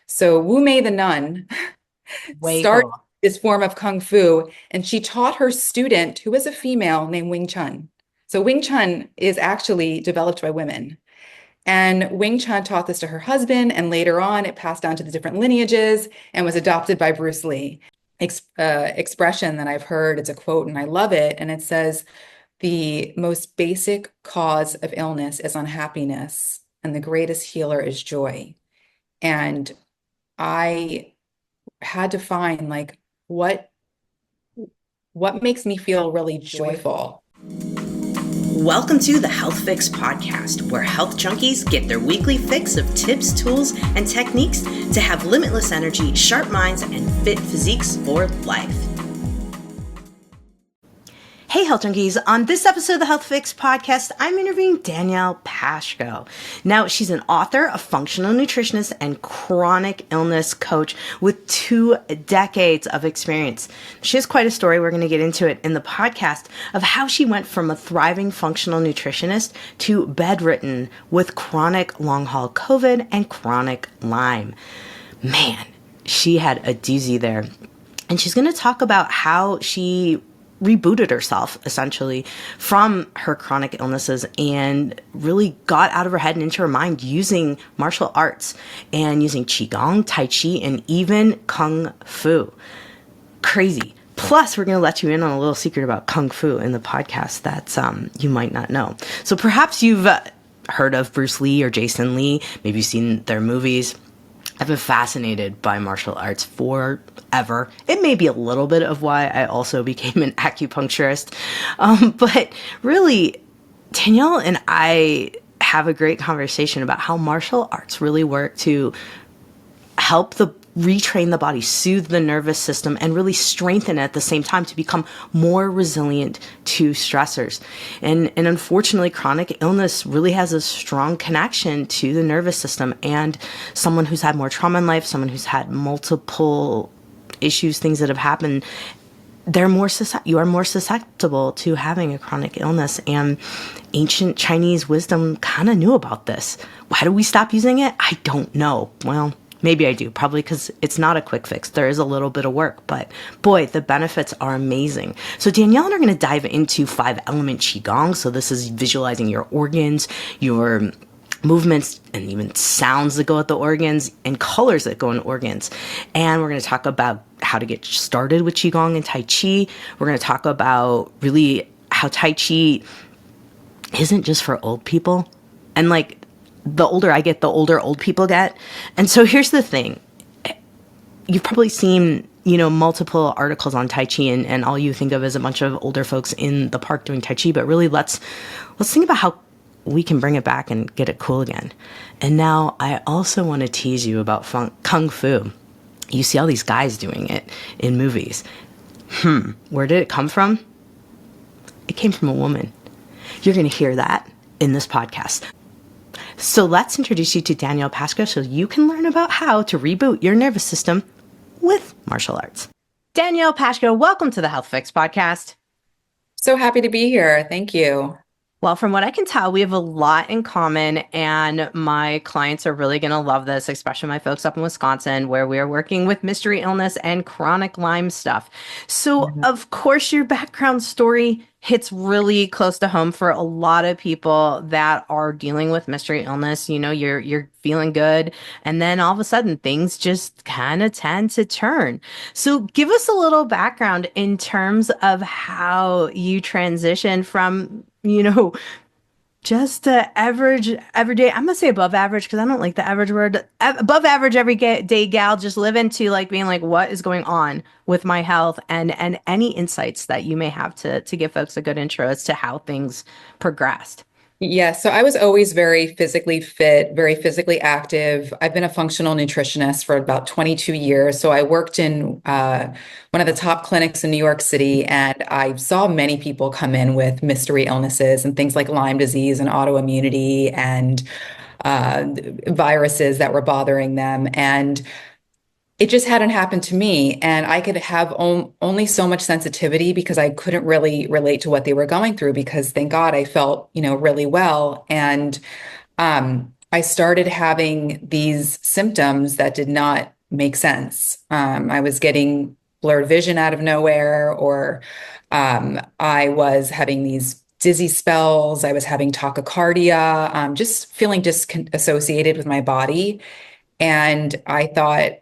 So Wu Mei the nun Way started cool. this form of Kung Fu, and she taught her student, who was a female named Wing Chun. So Wing Chun is actually developed by women. And Wing Chun taught this to her husband, and later on, it passed down to the different lineages and was adopted by Bruce Lee. Expression that I've heard, it's a quote, and I love it. And it says, the most basic cause of illness is unhappiness, and the greatest healer is joy. And I had to find like what what makes me feel really joyful. Welcome to the Health Fix podcast, where health junkies get their weekly fix of tips, tools, and techniques to have limitless energy, sharp minds, and fit physiques for life. Hey, Health Junkies. On this episode of the Health Fix podcast, I'm interviewing Danielle Pashko. Now, she's an author, a functional nutritionist, and chronic illness coach with 2 decades of experience. She has quite a story. We're going to get into it in the podcast of how she went from a thriving functional nutritionist to bedridden with chronic long-haul COVID and chronic Lyme. Man, she had a doozy there. And she's going to talk about how she rebooted herself essentially from her chronic illnesses and really got out of her head and into her mind using martial arts and using Qi Gong, Tai Chi, and even Kung Fu. Crazy. Plus, we're going to let you in on a little secret about Kung Fu in the podcast that you might not know. So perhaps you've heard of Bruce Lee or Jason Lee. Maybe you've seen their movies. I've been fascinated by martial arts forever. It may be a little bit of why I also became an acupuncturist. But really, Danielle and I have a great conversation about how martial arts really work to help retrain the body, soothe the nervous system, and really strengthen it at the same time to become more resilient to stressors. And unfortunately, chronic illness really has a strong connection to the nervous system, and someone who's had more trauma in life, someone who's had multiple issues, things that have happened, you are more susceptible to having a chronic illness. And ancient Chinese wisdom kind of knew about this. Why do we stop using it? I don't know. Well, maybe I do, probably because it's not a quick fix. There is a little bit of work, but boy, the benefits are amazing. So Danielle and I are going to dive into 5-element Qi Gong. So this is visualizing your organs, your movements, and even sounds that go with the organs and colors that go in organs. And we're going to talk about how to get started with Qi Gong and Tai Chi. We're going to talk about really how Tai Chi isn't just for old people. And like, the older I get, the older old people get. And so here's the thing. You've probably seen, multiple articles on Tai Chi, and all you think of is a bunch of older folks in the park doing Tai Chi, but really let's think about how we can bring it back and get it cool again. And now I also want to tease you about Kung Fu. You see all these guys doing it in movies. Where did it come from? It came from a woman. You're going to hear that in this podcast. So let's introduce you to Danielle Pashko so you can learn about how to reboot your nervous system with martial arts. Danielle Pashko, welcome to the Health Fix podcast. So happy to be here. Thank you. Well, from what I can tell, we have a lot in common, and my clients are really going to love this, especially my folks up in Wisconsin, where we are working with mystery illness and chronic Lyme stuff. So, of course, your background story hits really close to home for a lot of people that are dealing with mystery illness. You're feeling good, and then all of a sudden things just kind of tend to turn. So give us a little background in terms of how you transition from, just average, everyday, I'm gonna say above average because I don't like the average word. Above average, everyday gal, just live into like being like, what is going on with my health, and any insights that you may have to give folks a good intro as to how things progressed. Yeah, so I was always very physically fit, very physically active. I've been a functional nutritionist for about 22 years. So I worked in one of the top clinics in New York City, and I saw many people come in with mystery illnesses and things like Lyme disease and autoimmunity and viruses that were bothering them. And it just hadn't happened to me. And I could have only so much sensitivity because I couldn't really relate to what they were going through because thank God I felt, really well. And I started having these symptoms that did not make sense. I was getting blurred vision out of nowhere, or I was having these dizzy spells. I was having tachycardia, just feeling disassociated with my body. And I thought,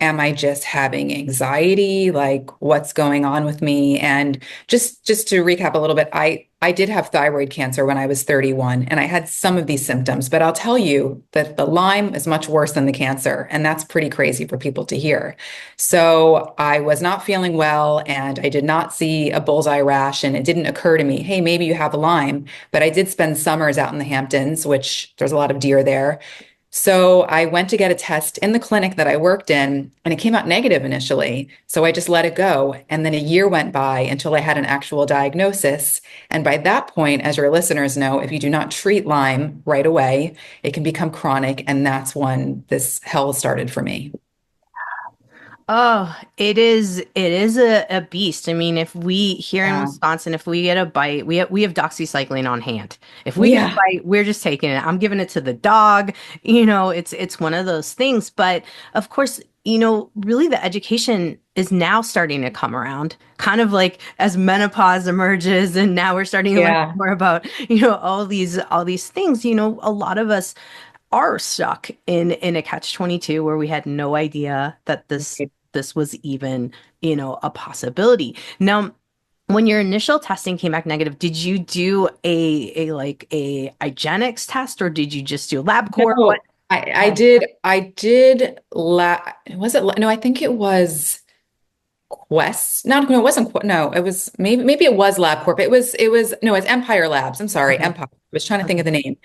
am I just having anxiety? Like, what's going on with me? And just to recap a little bit, I did have thyroid cancer when I was 31, and I had some of these symptoms, but I'll tell you that the Lyme is much worse than the cancer, and that's pretty crazy for people to hear. So I was not feeling well, and I did not see a bullseye rash, and it didn't occur to me, hey, maybe you have a Lyme. But I did spend summers out in the Hamptons, which there's a lot of deer there. So I went to get a test in the clinic that I worked in, and it came out negative initially. So I just let it go. And then a year went by until I had an actual diagnosis. And by that point, as your listeners know, if you do not treat Lyme right away, it can become chronic. And that's when this hell started for me. Oh, it is a beast. I mean, if we here in Yeah. Wisconsin, if we get a bite, we have doxycycline on hand. If we get a Yeah. bite, we're just taking it. I'm giving it to the dog. It's one of those things. But of course, really the education is now starting to come around, kind of like as menopause emerges, and now we're starting to learn Yeah. more about, all these things. A lot of us are stuck in a catch-22 where we had no idea that this was even, a possibility. Now, when your initial testing came back negative, did you do a like a IGeneX test, or did you just do LabCorp? What? No, I did was it, no, I think it was Quest. No, it wasn't. No, it was maybe it was LabCorp. It was no, it's Empire Labs. I'm sorry, Okay. Empire. I was trying to think Okay. of the name.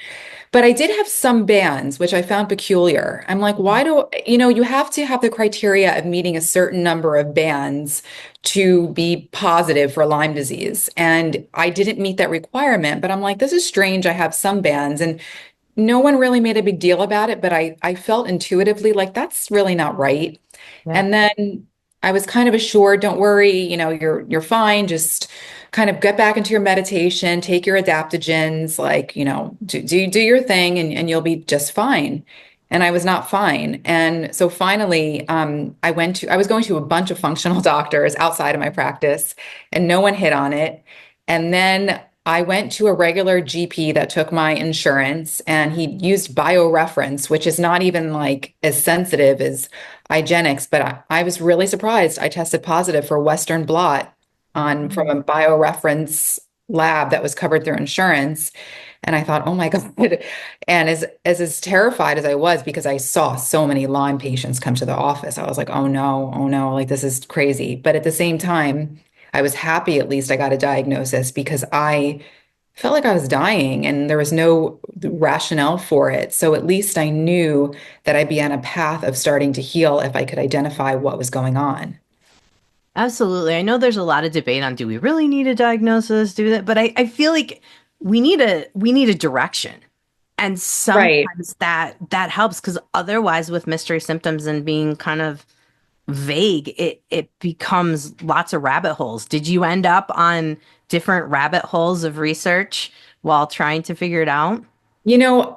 But I did have some bands, which I found peculiar. I'm like, why do, you have to have the criteria of meeting a certain number of bands to be positive for Lyme disease. And I didn't meet that requirement, but I'm like, this is strange. I have some bands, and no one really made a big deal about it, but I felt intuitively like that's really not right. Yeah. And then I was kind of assured, don't worry, you're fine. Just kind of get back into your meditation, take your adaptogens, like, do your thing, and you'll be just fine. And I was not fine. And so finally, I was going to a bunch of functional doctors outside of my practice, and no one hit on it. And then I went to a regular GP that took my insurance, and he used BioReference, which is not even like as sensitive as IGeneX, but I was really surprised. I tested positive for Western blot on from a BioReference lab that was covered through insurance. And I thought, oh my God. And as terrified as I was, because I saw so many Lyme patients come to the office, I was like, oh no, like this is crazy. But at the same time, I was happy at least I got a diagnosis, because I felt like I was dying and there was no rationale for it. So at least I knew that I'd be on a path of starting to heal if I could identify what was going on. Absolutely. I know there's a lot of debate on do we really need a diagnosis, do that, but I feel like we need a direction. And Right. sometimes that helps because otherwise with mystery symptoms and being kind of vague, it becomes lots of rabbit holes. Did you end up on different rabbit holes of research while trying to figure it out?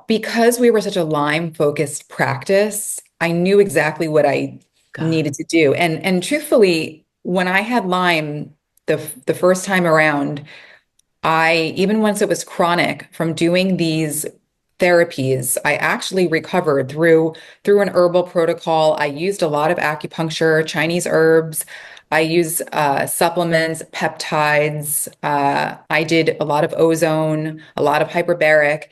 Because we were such a Lyme focused practice, I knew exactly what I God. needed to do. And truthfully, when I had Lyme the first time around, I, even once it was chronic from doing these therapies, I actually recovered through an herbal protocol. I used a lot of acupuncture, Chinese herbs. I use supplements, peptides. I did a lot of ozone, a lot of hyperbaric.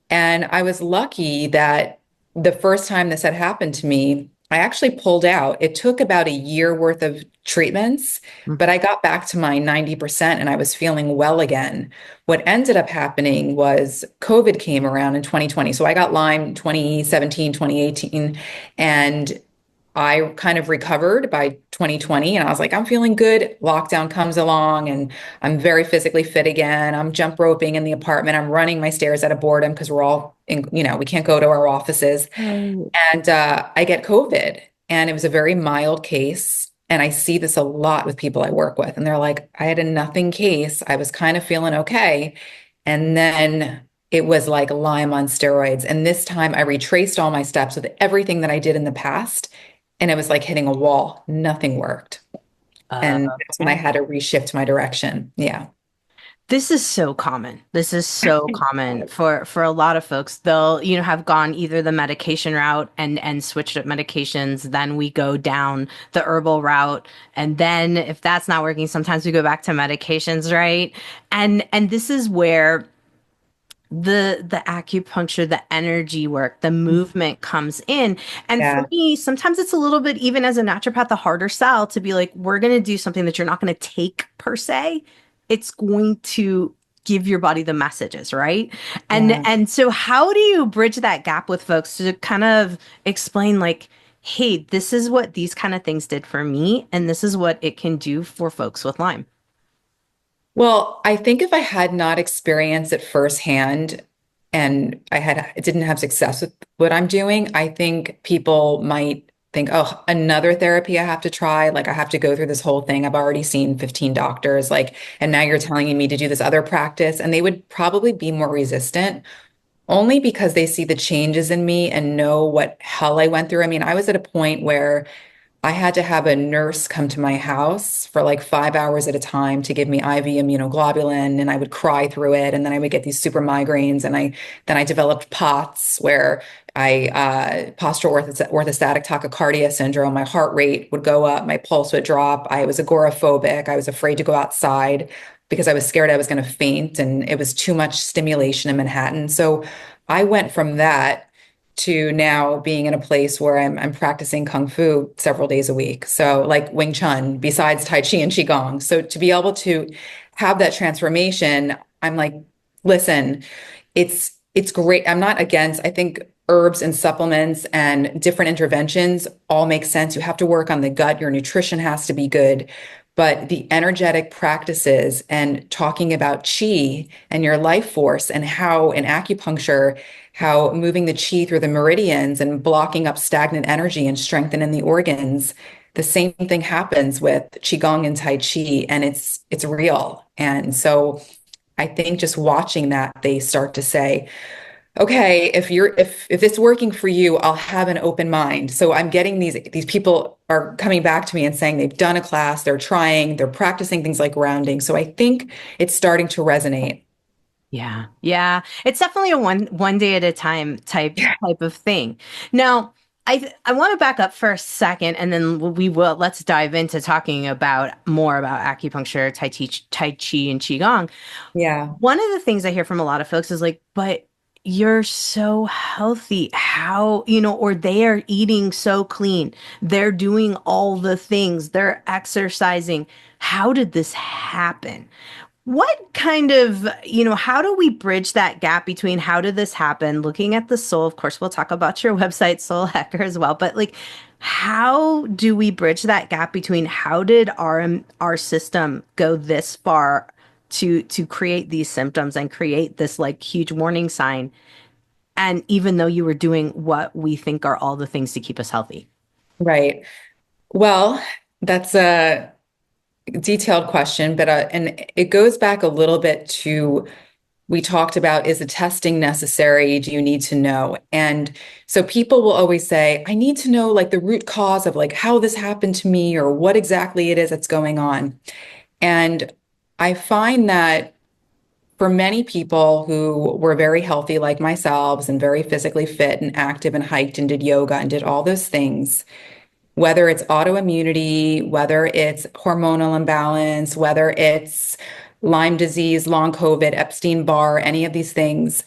And I was lucky that the first time this had happened to me, I actually pulled out. It took about a year worth of treatments, but I got back to my 90% and I was feeling well again. What ended up happening was COVID came around in 2020. So I got Lyme 2017, 2018, and I kind of recovered by 2020, and I was like, I'm feeling good. Lockdown comes along and I'm very physically fit again. I'm jump roping in the apartment. I'm running my stairs out of boredom because we're all in, we can't go to our offices. Right. And I get COVID, and it was a very mild case. And I see this a lot with people I work with. And they're like, I had a nothing case. I was kind of feeling okay. And then it was like Lyme on steroids. And this time I retraced all my steps with everything that I did in the past. And it was like hitting a wall. Nothing worked. And that's when I Okay. had to reshift my direction. Yeah. This is so common. This is so common for a lot of folks. They'll, have gone either the medication route and switched up medications, then we go down the herbal route, and then if that's not working, sometimes we go back to medications, right? And this is where the acupuncture, the energy work, the movement comes in. And for Yeah. me, sometimes it's a little bit, even as a naturopath, a harder sell to be like, we're going to do something that you're not going to take per se. It's going to give your body the messages, right? And Yeah. and so how do you bridge that gap with folks to kind of explain like, hey, this is what these kind of things did for me, and this is what it can do for folks with Lyme? Well, I think if I had not experienced it firsthand and didn't have success with what I'm doing, I think people might think, oh, another therapy I have to try. Like I have to go through this whole thing. I've already seen 15 doctors, like, and now you're telling me to do this other practice. And they would probably be more resistant only because they see the changes in me and know what hell I went through. I mean, I was at a point where I had to have a nurse come to my house for like 5 hours at a time to give me IV immunoglobulin, and I would cry through it, and then I would get these super migraines, and I developed POTS where I orthostatic tachycardia syndrome. My heart rate would go up, my pulse would drop. I was agoraphobic. I was afraid to go outside because I was scared I was going to faint, and it was too much stimulation in Manhattan. So I went from that to now being in a place where I'm practicing kung fu several days a week. So like Wing Chun, besides Tai Chi and Qigong. So to be able to have that transformation, I'm like, listen, it's great. I'm not against, I think herbs and supplements and different interventions all make sense. You have to work on the gut, your nutrition has to be good. But the energetic practices and talking about chi and your life force and how in acupuncture, how moving the chi through the meridians and blocking up stagnant energy and strengthening the organs, the same thing happens with Qigong and Tai Chi, and it's real. And so I think just watching that, they start to say, okay, if it's working for you, I'll have an open mind. So I'm getting these people are coming back to me and saying they've done a class, they're trying, they're practicing things like grounding. So I think it's starting to resonate. Yeah. Yeah. It's definitely a one day at a time Yeah. type of thing. Now, I want to back up for a second and then let's dive into talking about more about acupuncture, Tai Chi and Qigong. Yeah. One of the things I hear from a lot of folks is like, but you're so healthy. How, or they are eating so clean. They're doing all the things. They're exercising. How did this happen? What kind of, how do we bridge that gap between how did this happen? Looking at the soul, of course, we'll talk about your website, Soul Hacker, as well. But like, how do we bridge that gap between how did our system go this far to create these symptoms and create this like huge warning sign? And even though you were doing what we think are all the things to keep us healthy. Right. Well, that's a detailed question, but and it goes back a little bit to we talked about, is the testing necessary? Do you need to know? And so people will always say, I need to know like the root cause of like how this happened to me or what exactly it is that's going on. And I find that for many people who were very healthy like myself and very physically fit and active and hiked and did yoga and did all those things, whether it's autoimmunity, whether it's hormonal imbalance, whether it's Lyme disease, long COVID, Epstein-Barr, any of these things,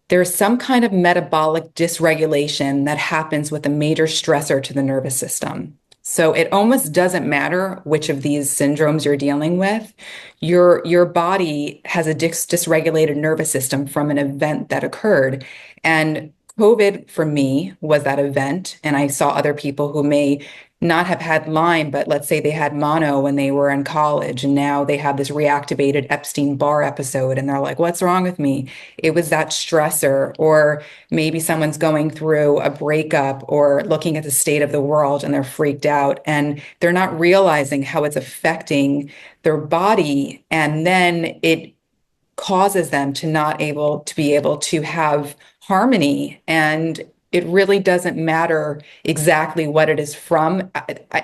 there's some kind of metabolic dysregulation that happens with a major stressor to the nervous system. So it almost doesn't matter which of these syndromes you're dealing with. Your body has a dysregulated nervous system from an event that occurred. And COVID for me was that event. And I saw other people who may not have had Lyme, but let's say they had mono when they were in college, and now they have this reactivated Epstein-Barr episode, and they're like, what's wrong with me? It was that stressor, or maybe someone's going through a breakup or looking at the state of the world and they're freaked out and they're not realizing how it's affecting their body. And then it causes them to not able to be able to have harmony. And it really doesn't matter exactly what it is from.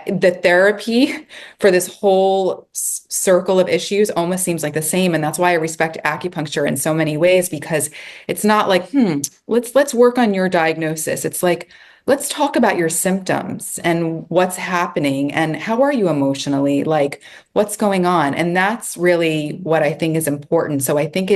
The therapy for this whole circle of issues almost seems like the same. And that's why I respect acupuncture in so many ways, because it's not like, let's work on your diagnosis. It's like, let's talk about your symptoms and what's happening and how are you emotionally, like what's going on. And that's really what I think is important. So I think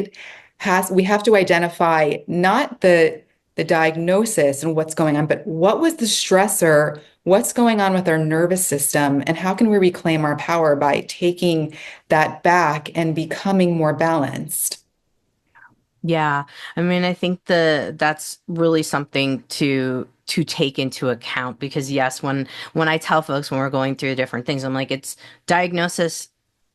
we have to identify not the diagnosis and what's going on, but what was the stressor, what's going on with our nervous system, and how can we reclaim our power by taking that back and becoming more balanced. Yeah. I mean, I think that's really something to take into account because yes, when I tell folks when we're going through different things, I'm like, it's diagnosis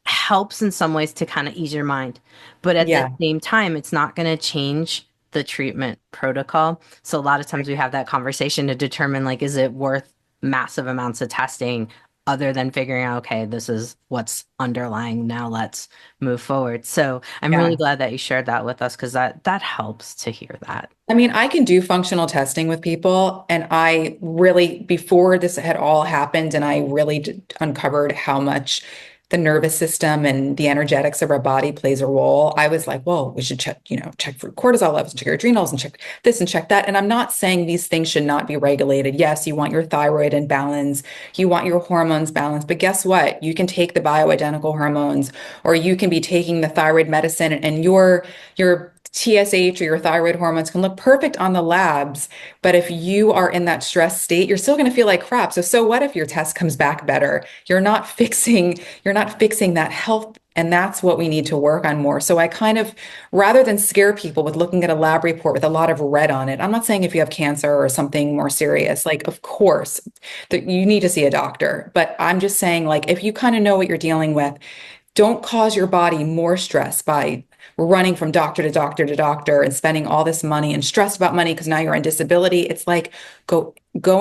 helps in some ways to kind of ease your mind. But at the Yeah. same time, it's not going to change the treatment protocol. So a lot of times we have that conversation to determine like, is it worth massive amounts of testing other than figuring out, okay, this is what's underlying. Now let's move forward. So I'm really Yeah. glad that you shared that with us because that helps to hear that. I mean, I can do functional testing with people, and I really, before this had all happened, and I really uncovered how much the nervous system and the energetics of our body plays a role. I was like, well, we should check, check for cortisol levels, and check your adrenals, and check this and check that. And I'm not saying these things should not be regulated. Yes, you want your thyroid in balance, you want your hormones balanced, but guess what? You can take the bioidentical hormones, or you can be taking the thyroid medicine, and your TSH or your thyroid hormones can look perfect on the labs, but if you are in that stress state, you're still going to feel like crap. So what if your test comes back better? You're not fixing that health, and that's what we need to work on more. So I kind of, rather than scare people with looking at a lab report with a lot of red on it, I'm not saying if you have cancer or something more serious, like of course that you need to see a doctor, but I'm just saying like if you kind of know what you're dealing with, don't cause your body more stress by running from doctor to doctor to doctor and spending all this money and stressed about money because now you're on disability. It's like go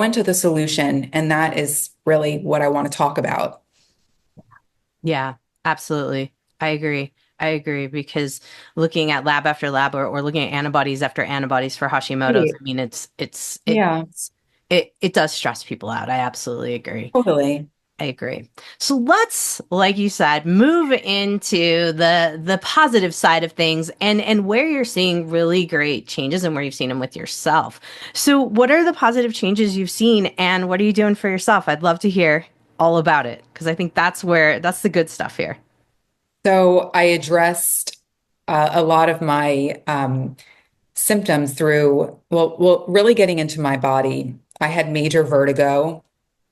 into the solution, and that is really what I want to talk about. Yeah, absolutely. I agree. I agree because looking at lab after lab or looking at antibodies after antibodies for Hashimoto's, Right. I mean, Yeah, it does stress people out. I absolutely agree. totally. I agree. So let's, like you said, move into the positive side of things and where you're seeing really great changes and where you've seen them with yourself. So what are the positive changes you've seen and what are you doing for yourself? I'd love to hear all about it because I think that's the good stuff here. So I addressed a lot of my symptoms through, really getting into my body. I had major vertigo.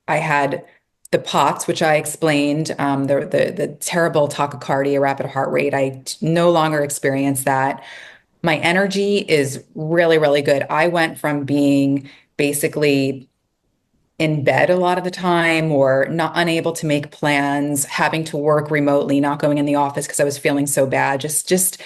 I had the POTS, which I explained, the terrible tachycardia, rapid heart rate. No longer experience that. My energy is really, really good. I went from being basically in bed a lot of the time or not unable to make plans, having to work remotely, not going in the office because I was feeling so bad, just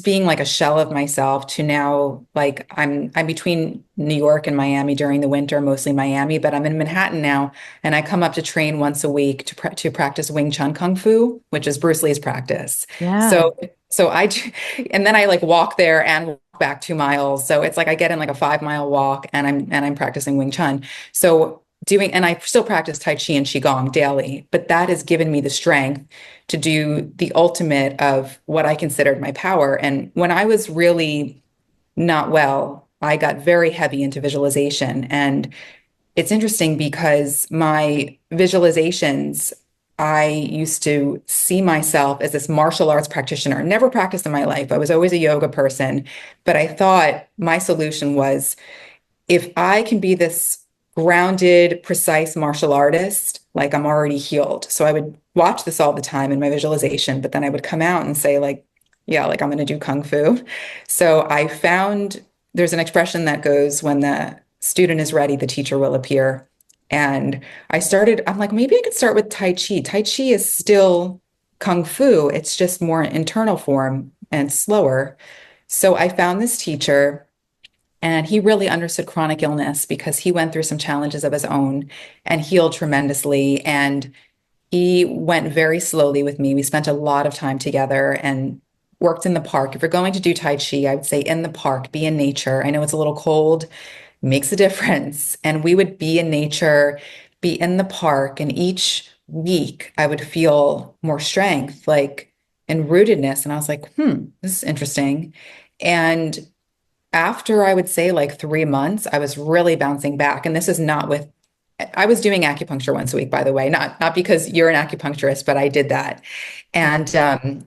being like a shell of myself to now like I'm between New York and Miami during the winter, mostly Miami, but I'm in Manhattan now and I come up to train once a week to practice Wing Chun Kung Fu, which is Bruce Lee's practice. Yeah. So and then I like walk there and walk back 2 miles. So it's like I get in like a 5 mile walk and I'm practicing Wing Chun. So and I still practice Tai Chi and Qigong daily, but that has given me the strength to do the ultimate of what I considered my power. And when I was really not well, I got very heavy into visualization. And it's interesting because my visualizations, I used to see myself as this martial arts practitioner, never practiced in my life. I was always a yoga person, but I thought my solution was if I can be this grounded, precise martial artist, like I'm already healed. So I would watch this all the time in my visualization, but then I would come out and say, like, yeah, like I'm going to do Kung Fu. So I found there's an expression that goes, when the student is ready, the teacher will appear. And I'm like, maybe I could start with Tai Chi. Tai Chi is still Kung Fu, it's just more internal form and slower. So I found this teacher and he really understood chronic illness because he went through some challenges of his own and healed tremendously. And he went very slowly with me. We spent a lot of time together. And worked in the park. If you're going to do Tai Chi, I would say in the park, be in nature. I know it's a little cold, makes a difference. And we would be in nature, be in the park, and each week I would feel more strength, like and rootedness. And I was like, this is interesting. And after I would say like 3 months, I was really bouncing back. And this is not with, I was doing acupuncture once a week, by the way, not because you're an acupuncturist, but I did that. And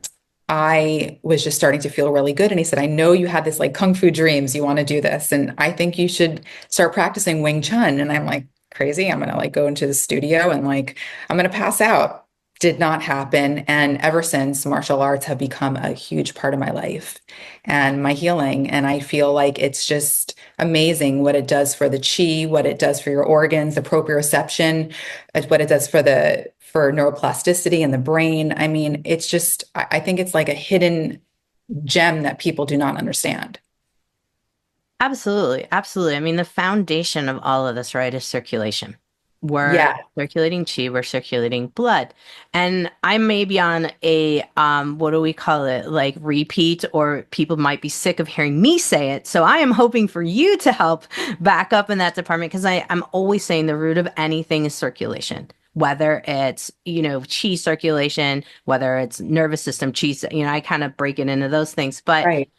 I was just starting to feel really good. And he said, I know you had this like kung fu dreams. You want to do this. And I think you should start practicing Wing Chun. And I'm like, crazy. I'm going to like go into the studio and like, I'm going to pass out. Did not happen. And ever since, martial arts have become a huge part of my life and my healing. And I feel like it's just amazing what it does for the chi, what it does for your organs, the proprioception, what it does for neuroplasticity in the brain. I mean, it's just, I think it's like a hidden gem that people do not understand. Absolutely. Absolutely. I mean, the foundation of all of this, right, is circulation. We're Yeah, circulating chi, we're circulating blood. And I may be on a what do we call it? Like repeat, or people might be sick of hearing me say it. So I am hoping for you to help back up in that department, because I'm always saying the root of anything is circulation. Whether it's, chi circulation, whether it's nervous system chi, I kind of break it into those things. But right.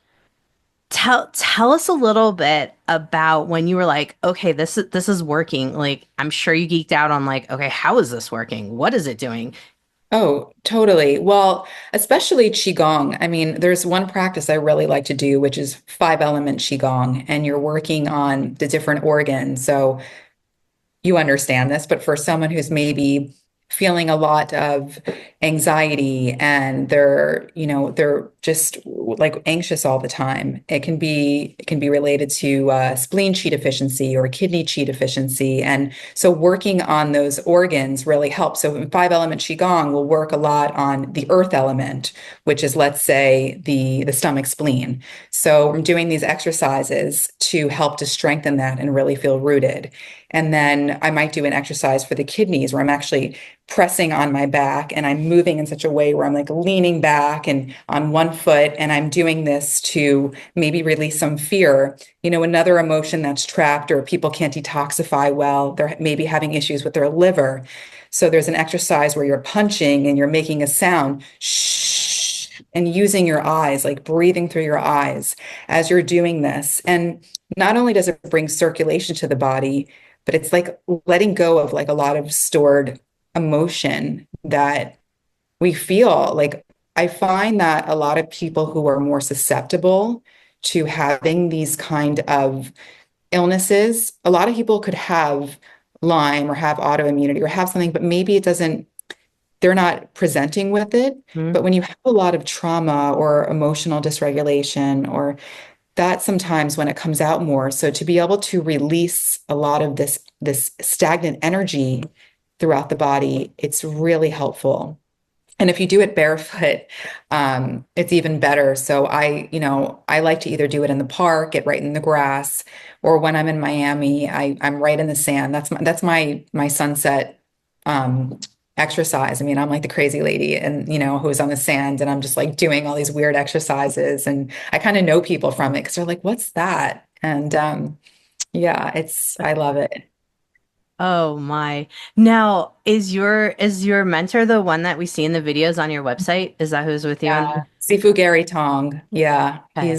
tell us a little bit about when you were like, okay, this is working. Like, I'm sure you geeked out on like, okay, how is this working? What is it doing? Oh, totally. Well, especially Qigong. I mean, there's one practice I really like to do, which is 5 element Qigong, and you're working on the different organs. So you understand this, but for someone who's maybe feeling a lot of anxiety and they're just like anxious all the time. It can be related to spleen chi deficiency or kidney chi deficiency. And so working on those organs really helps. So in 5 element Qigong, we'll work a lot on the earth element, which is, let's say, the stomach spleen. So I'm doing these exercises to help to strengthen that and really feel rooted. And then I might do an exercise for the kidneys where I'm actually pressing on my back and I'm moving in such a way where I'm like leaning back and on one foot. And I'm doing this to maybe release some fear. Another emotion that's trapped or people can't detoxify well, they're maybe having issues with their liver. So there's an exercise where you're punching and you're making a sound, shh, and using your eyes, like breathing through your eyes as you're doing this. And not only does it bring circulation to the body, but it's like letting go of like a lot of stored emotion that we feel. Like I find that a lot of people who are more susceptible to having these kind of illnesses, a lot of people could have Lyme or have autoimmunity or have something, but maybe it doesn't, they're not presenting with it. Hmm. But when you have a lot of trauma or emotional dysregulation or that sometimes when it comes out more. So to be able to release a lot of this stagnant energy throughout the body, it's really helpful. And if you do it barefoot, it's even better. So I like to either do it in the park, get right in the grass, or when I'm in Miami, I'm right in the sand. That's my sunset um, exercise. I mean, I'm like the crazy lady, and who's on the sand, and I'm just like doing all these weird exercises, and I kind of know people from it because they're like, "What's that?" And yeah, I love it. Oh my. Now, is your mentor the one that we see in the videos on your website? Is that who's with you on? Yeah. Sifu Gary Tong. Yeah. Okay.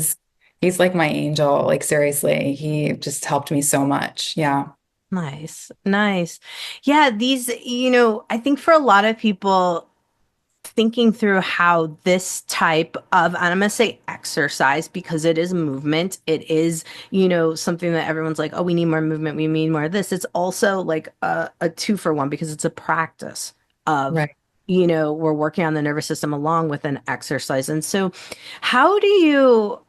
He's like my angel. Like seriously, he just helped me so much. Yeah. Nice. Nice. Yeah, I think for a lot of people, thinking through how this type of, and I'm going to say exercise because it is movement. It is, something that everyone's like, oh, we need more movement. We need more of this. It's also like a two for one because it's a practice of, Right. we're working on the nervous system along with an exercise. And so how do you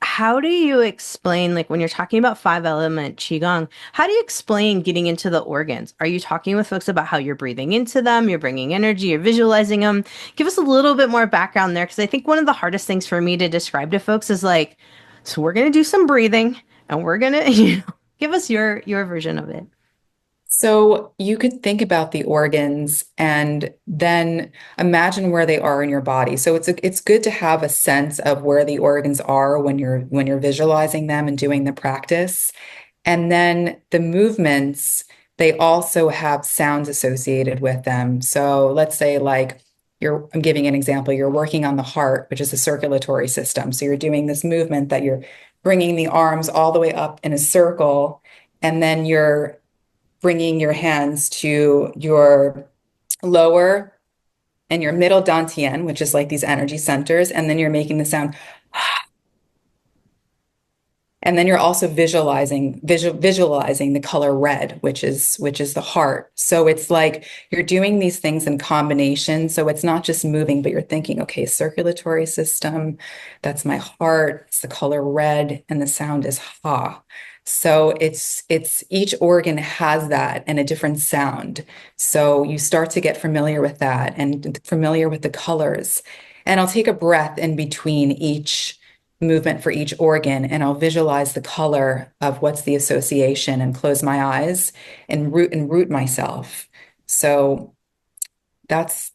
how do you explain, like when you're talking about 5 element Qigong, how do you explain getting into the organs? Are you talking with folks about how you're breathing into them, you're bringing energy, you're visualizing them? Give us a little bit more background there, because I think one of the hardest things for me to describe to folks is like, so we're going to do some breathing and we're going to, give us your version of it. So you could think about the organs and then imagine where they are in your body. So it's good to have a sense of where the organs are when you're visualizing them and doing the practice. And then the movements, they also have sounds associated with them. So let's say like I'm giving an example, you're working on the heart, which is a circulatory system. So you're doing this movement that you're bringing the arms all the way up in a circle, and then you're bringing your hands to your lower and your middle dantian, which is like these energy centers, and then you're making the sound. And then you're also visualizing the color red, which is the heart. So it's like you're doing these things in combination. So it's not just moving, but you're thinking, okay, circulatory system, that's my heart, it's the color red, and the sound is ha. So it's each organ has that and a different sound. So you start to get familiar with that and familiar with the colors. And I'll take a breath in between each movement for each organ, and I'll visualize the color of what's the association and close my eyes and root myself. So that's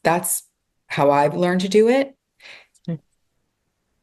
how I've learned to do it.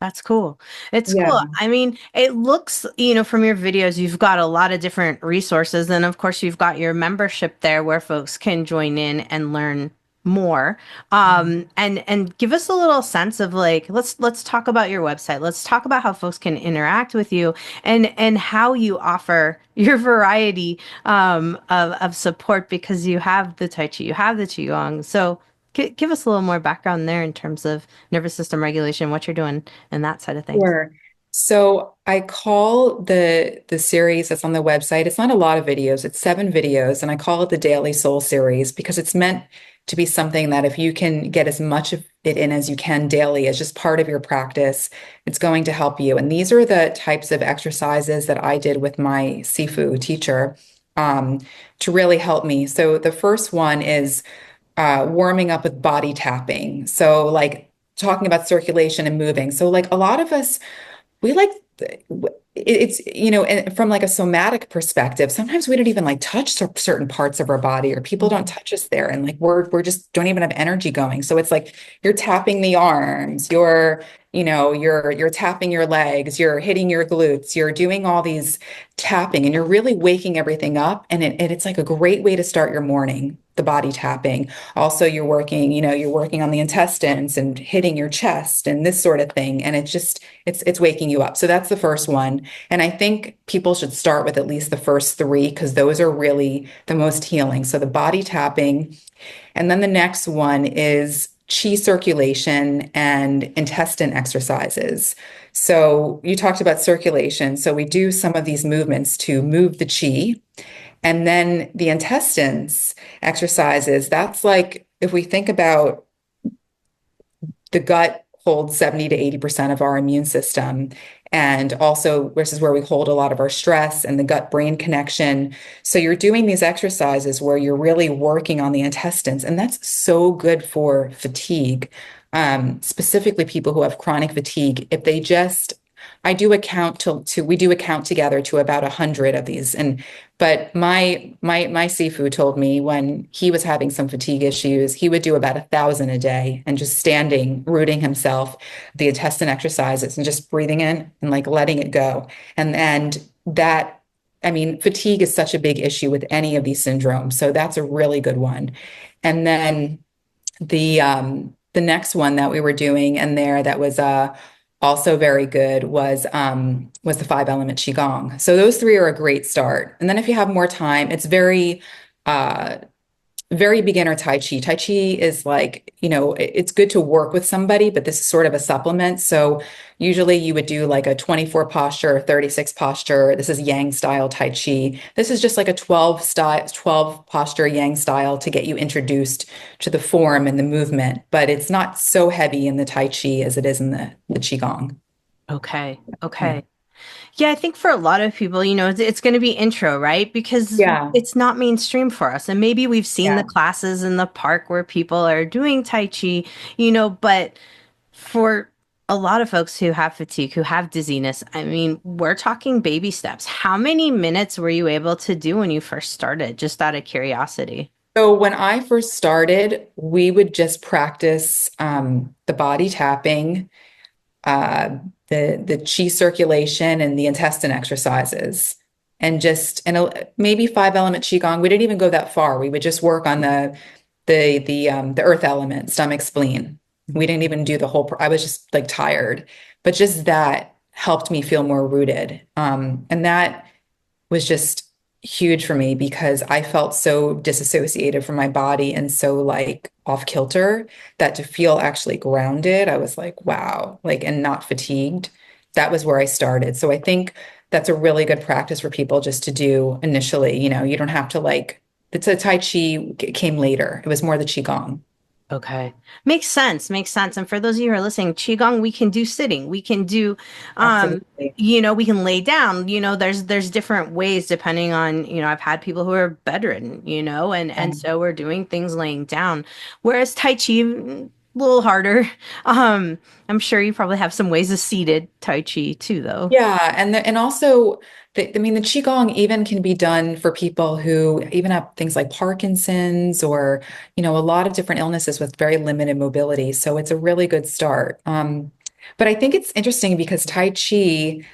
That's cool. It's Yeah. cool. I mean, it looks, from your videos, you've got a lot of different resources. And of course, you've got your membership there where folks can join in and learn more. And give us a little sense of like, let's talk about your website. Let's talk about how folks can interact with you and how you offer your variety of support because you have the Tai Chi, you have the Qigong. So give us a little more background there in terms of nervous system regulation, what you're doing, and that side of things. Sure. So I call the series that's on the website, it's not a lot of videos, it's 7 videos, and I call it the Daily Soul series because it's meant to be something that if you can get as much of it in as you can daily as just part of your practice, it's going to help you. And these are the types of exercises that I did with my Sifu teacher um, to really help me. So the first one is warming up with body tapping. So like talking about circulation and moving. So like a lot of us we like it's and from like a somatic perspective, sometimes we don't even like touch certain parts of our body or people don't touch us there and like we're just don't even have energy going. So it's like you're tapping the arms, you're tapping your legs, you're hitting your glutes, you're doing all these tapping and you're really waking everything up, and it's like a great way to start your morning, the body tapping. Also, you're working on the intestines and hitting your chest and this sort of thing. And it's waking you up. So that's the first one. And I think people should start with at least the first 3 because those are really the most healing. So the body tapping. And then the next one is Qi circulation and intestine exercises. So you talked about circulation. So we do some of these movements to move the Qi. And then the intestines exercises, that's like if we think about the gut holds 70 to 80% of our immune system. And also, this is where we hold a lot of our stress and the gut brain connection. So, you're doing these exercises where you're really working on the intestines, and that's so good for fatigue. Specifically, people who have chronic fatigue, if they just we do account together to about 100 of these. But my Sifu told me when he was having some fatigue issues, he would do about 1,000 a day and just standing, rooting himself, the intestine exercises and just breathing in and like letting it go. And that, I mean, fatigue is such a big issue with any of these syndromes. So that's a really good one. And then the next one that we were doing in there that was also very good was the 5 element Qigong. So those 3 are a great start. And then if you have more time, it's uh, very beginner Tai Chi. Tai Chi is like, it's good to work with somebody, but this is sort of a supplement. So usually you would do like a 24 posture, 36 posture. This is Yang style Tai Chi. This is just like a 12 posture Yang style to get you introduced to the form and the movement, but it's not so heavy in the Tai Chi as it is in the Qigong. Okay. Yeah. Okay. Yeah, I think for a lot of people, it's going to be intro, right? Because Yeah. it's not mainstream for us. And maybe we've seen the Yeah. classes in the park where people are doing Tai Chi, but for a lot of folks who have fatigue, who have dizziness, I mean, we're talking baby steps. How many minutes were you able to do when you first started, just out of curiosity? So when I first started, we would just practice the body tapping, uh, the chi circulation, and the intestine exercises, and maybe five element qigong. We didn't even go that far. We would just work on the earth element, stomach, spleen. We didn't even do the whole. I was just like tired, but just that helped me feel more rooted. And that was just huge for me because I felt so disassociated from my body and so like off kilter that to feel actually grounded, I was like, wow, like, and not fatigued. That was where I started. So I think that's a really good practice for people just to do initially. You don't have to like, the Tai Chi came later. It was more the Qi Gong. Okay. Makes sense. Makes sense. And for those of you who are listening, Qigong, we can do sitting. We can do, Absolutely. we can lay down. There's different ways depending on, I've had people who are bedridden, and so we're doing things laying down. Whereas Tai Chi, a little harder. I'm sure you probably have some ways of seated Tai Chi too, though. Yeah, and also I mean the qigong even can be done for people who even have things like Parkinson's or a lot of different illnesses with very limited mobility. So it's a really good start. But I think it's interesting because Tai Chi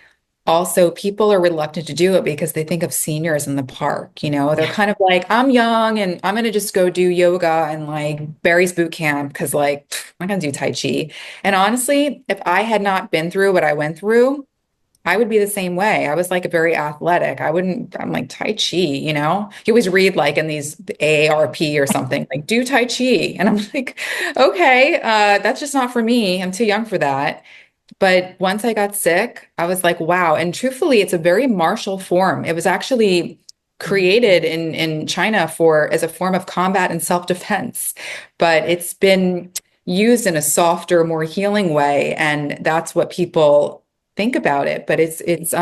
also people are reluctant to do it because they think of seniors in the park. They're kind of like, I'm young and I'm gonna just go do yoga and like Barry's boot camp because like I'm not gonna do Tai Chi. And honestly, if I had not been through what I went through, I would be the same way. I was like a very athletic. I'm like Tai Chi, You always read like in these AARP or something, like do Tai Chi. And I'm like, okay, that's just not for me. I'm too young for that. But once I got sick, I was like, wow. And truthfully, it's a very martial form. It was actually created in China for as a form of combat and self-defense, but it's been used in a softer, more healing way, and that's what people think about it. But it's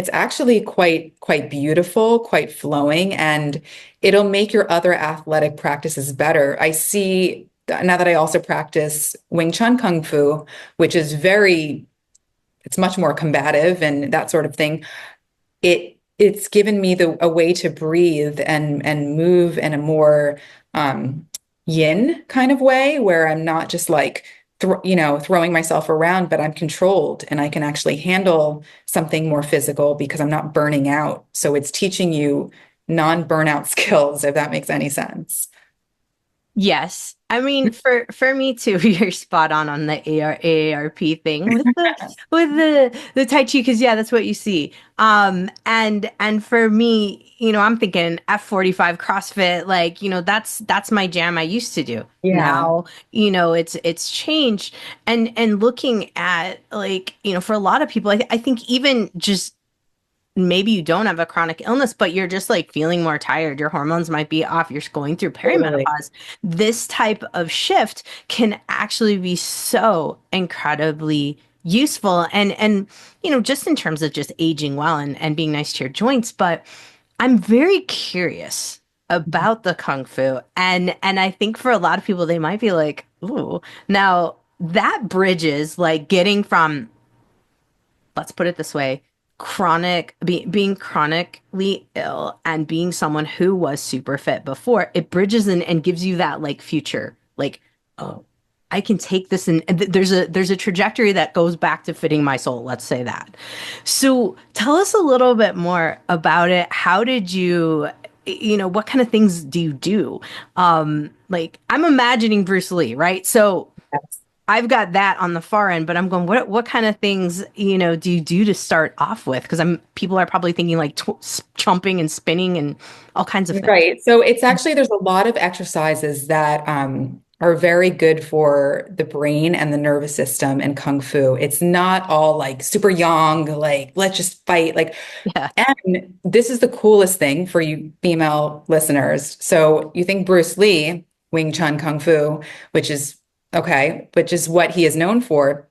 actually quite beautiful, quite flowing, and it'll make your other athletic practices better. I see now that I also practice Wing Chun Kung Fu, which is it's much more combative and that sort of thing. It's given me a way to breathe and move in a more yin kind of way where I'm not just like throwing myself around, but I'm controlled and I can actually handle something more physical because I'm not burning out. So it's teaching you non-burnout skills, if that makes any sense. Yes. I mean, for me too, you're spot on the AARP thing with the Tai Chi, because yeah, that's what you see. And for me, I'm thinking F45 CrossFit, like, that's my jam I used to do. Yeah, Now, it's changed. And looking at like, for a lot of people, I think even just maybe you don't have a chronic illness, but you're just like feeling more tired. Your hormones might be off. You're going through totally. perimenopause. This type of shift can actually be so incredibly useful. And just in terms of just aging well and being nice to your joints. But I'm very curious about the Kung Fu. And I think for a lot of people, they might be like, ooh, now that bridges like getting from, let's put it this way, being chronically ill and being someone who was super fit before, it bridges and gives you that like future, like, oh, I can take this, and there's a trajectory that goes back to fitting my soul, let's say that. So tell us a little bit more about it. How did you, what kind of things do you do? Like, I'm imagining Bruce Lee, right? So Yes. I've got that on the far end, but I'm going, what kind of things, do you do to start off with? Because people are probably thinking like chomping and spinning and all kinds of things. Right. So there's a lot of exercises that are very good for the brain and the nervous system in Kung Fu. It's not all like super yang, like let's just fight. Like, Yeah. and this is the coolest thing for you female listeners. So you think Bruce Lee, Wing Chun Kung Fu, which is okay, which is what he is known for.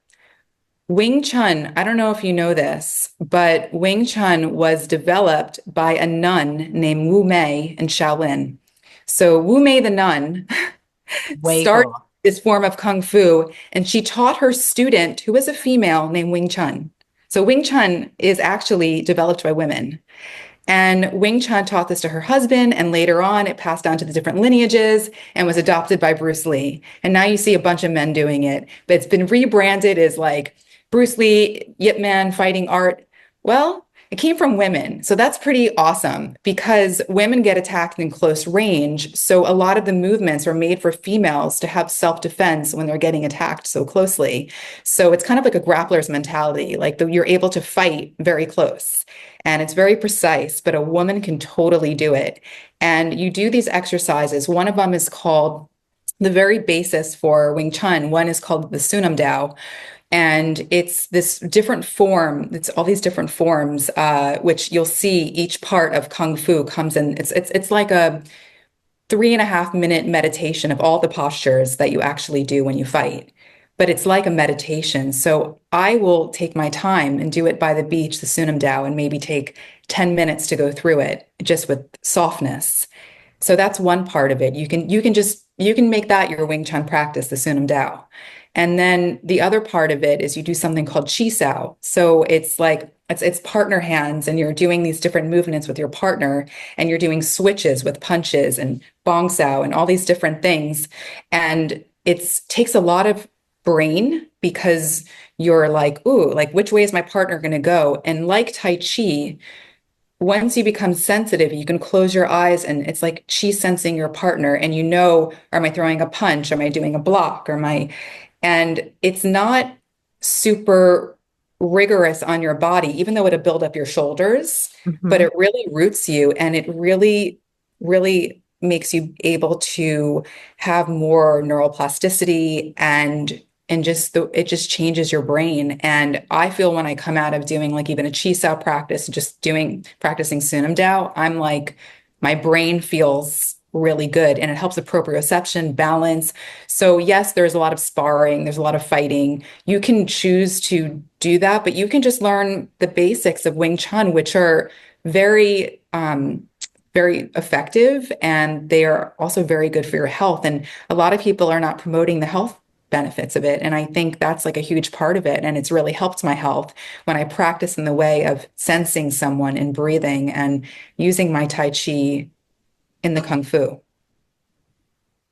Wing Chun, I don't know if you know this, but Wing Chun was developed by a nun named Wu Mei in Shaolin. So Wu Mei the nun Way started cool. this form of Kung Fu, and she taught her student, who was a female named Wing Chun. So Wing Chun is actually developed by women. And Wing Chun taught this to her husband, and later on, it passed down to the different lineages and was adopted by Bruce Lee. And now you see a bunch of men doing it, but it's been rebranded as like Bruce Lee, Yip Man, fighting art. Well, it came from women. So that's pretty awesome because women get attacked in close range. So a lot of the movements are made for females to have self-defense when they're getting attacked so closely. So it's kind of like a grappler's mentality, like you're able to fight very close and it's very precise, but a woman can totally do it. And you do these exercises. One of them is called the very basis for Wing Chun. One is called the Sunam Dao, and it's this different form. It's all these different forms, which you'll see each part of Kung Fu comes in. It's like a 3.5 minute meditation of all the postures that you actually do when you fight. But it's like a meditation. So I will take my time and do it by the beach, the Sunam Dao, and maybe take 10 minutes to go through it just with softness. So that's one part of it. You can make that your Wing Chun practice, the Sunam Dao. And then the other part of it is you do something called Chi Sao. So it's like it's partner hands, and you're doing these different movements with your partner, and you're doing switches with punches and Bong Sao and all these different things. And it takes a lot of brain because you're like, ooh, like which way is my partner going to go? And like Tai Chi, once you become sensitive, you can close your eyes and it's like chi sensing your partner and you know, am I throwing a punch? Am I doing a block? And it's not super rigorous on your body, even though it'll build up your shoulders, but Mhm. it really roots you and it really, really makes you able to have more neuroplasticity and it just changes your brain. And I feel when I come out of doing like even a chi sao practice, just doing practicing Sunam Dao, I'm like my brain feels really good and it helps with proprioception, balance. So yes, there's a lot of sparring, there's a lot of fighting. You can choose to do that, but you can just learn the basics of Wing Chun, which are very very effective and they are also very good for your health. And a lot of people are not promoting the health benefits of it. And I think that's like a huge part of it. And it's really helped my health when I practice in the way of sensing someone and breathing and using my Tai Chi in the Kung Fu.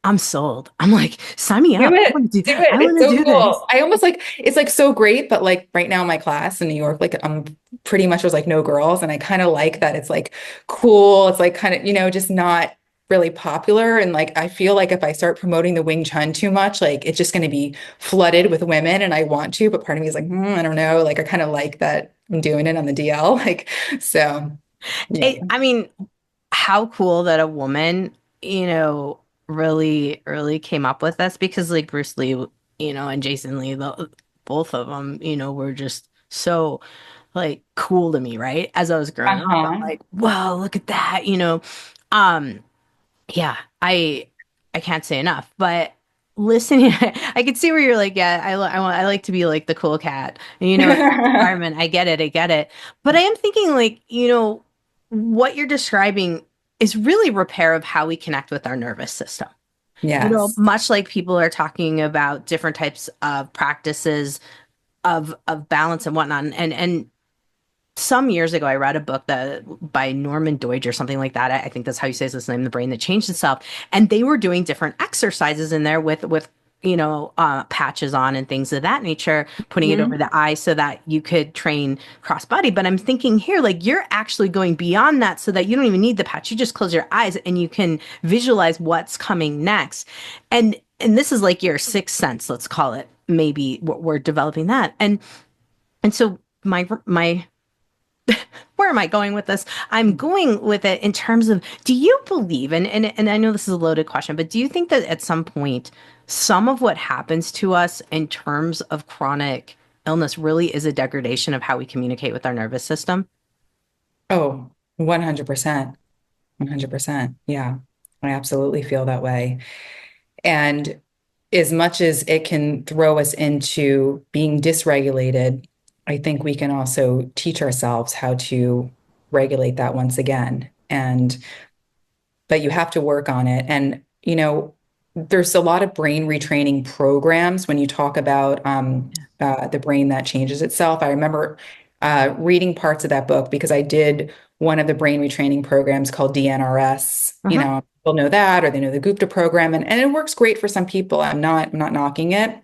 I'm sold. I'm like, sign me Do up. it. Do it. I It's want to so do this. cool. I almost like it's like so great, but like right now in my class in New York, like I'm pretty much was like no girls, and I kind of like that it's like cool. It's like kind of, just not really popular. And like I feel like if I start promoting the Wing Chun too much, like it's just going to be flooded with women, and I want to, but part of me is like, I don't know. Like I kind of like that I'm doing it on the DL. Like so, yeah. I mean, how cool that a woman, really came up with this because like Bruce Lee, and Jason Lee, both of them, were just so like cool to me, right? As I was growing up, I'm Uh-huh. like, wow, look at that, Um, yeah, I can't say enough, but listening, I could see where you're like, yeah, I like to be like the cool cat, in that environment. I get it, I get it. But I am thinking like, what you're describing is really repair of how we connect with our nervous system. Yes. Much like people are talking about different types of practices of balance and whatnot. And some years ago, I read a book that by Norman Doidge or something like that. I think that's how you say his name, The Brain That Changed Itself. And they were doing different exercises in there with patches on and things of that nature, putting it over Mhm. the eye so that you could train cross body. But I'm thinking here, like you're actually going beyond that so that you don't even need the patch. You just close your eyes and you can visualize what's coming next. And this is like your sixth sense, let's call it. Maybe we're developing that. And so my where am I going with this? I'm going with it in terms of do you believe, and I know this is a loaded question, but do you think that at some point, some of what happens to us in terms of chronic illness really is a degradation of how we communicate with our nervous system? Oh, 100%. 100%. Yeah, I absolutely feel that way. And as much as it can throw us into being dysregulated, I think we can also teach ourselves how to regulate that once again. But you have to work on it. And, there's a lot of brain retraining programs when you talk about the brain that changes itself. I remember reading parts of that book because I did one of the brain retraining programs called DNRS. Uh-huh. People know that, or they know the Gupta program, and it works great for some people. I'm not knocking it.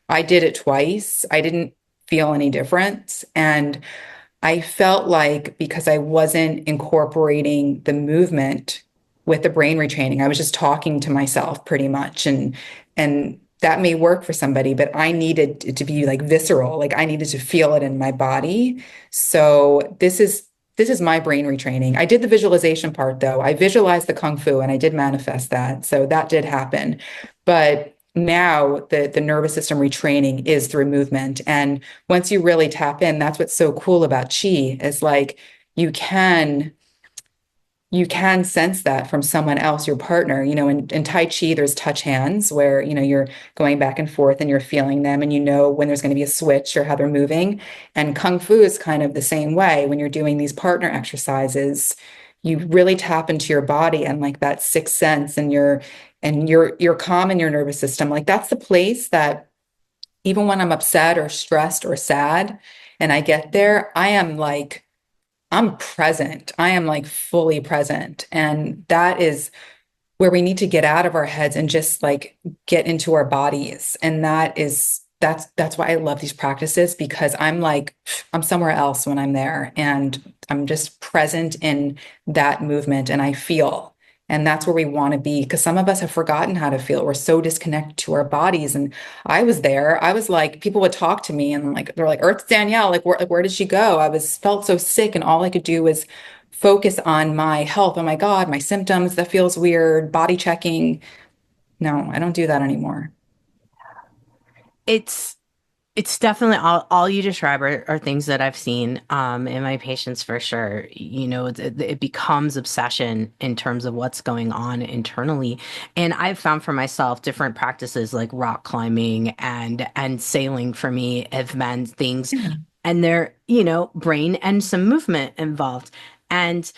I did it twice. I didn't feel any difference, and I felt like because I wasn't incorporating the movement with the brain retraining, I was just talking to myself pretty much. And that may work for somebody, but I needed it to be like visceral, like I needed to feel it in my body. So this is my brain retraining. I did the visualization part though. I visualized the kung fu and I did manifest that. So that did happen. But now the nervous system retraining is through movement. And once you really tap in, that's what's so cool about Qi is like you can you can sense that from someone else, your partner. In Tai Chi, there's touch hands where, you're going back and forth and you're feeling them and you know when there's going to be a switch or how they're moving. And Kung Fu is kind of the same way. When you're doing these partner exercises, you really tap into your body and like that sixth sense and you're calm in your nervous system. Like that's the place that even when I'm upset or stressed or sad and I get there, I'm present. I am like fully present. And that is where we need to get out of our heads and just like get into our bodies. And that's why I love these practices because I'm somewhere else when I'm there and I'm just present in that movement and I feel. And that's where we want to be because some of us have forgotten how to feel. We're so disconnected to our bodies. And I was there. I was like, people would talk to me and they're like, Earth Danielle, like where did she go? I was felt so sick and all I could do was focus on my health. Oh my God, my symptoms, that feels weird, body checking. No, I don't do that anymore. It's it's definitely all you describe are things that I've seen in my patients for sure. It becomes obsession in terms of what's going on internally. And I've found for myself different practices like rock climbing and sailing for me have meant things Yeah. and they're, brain and some movement involved. And,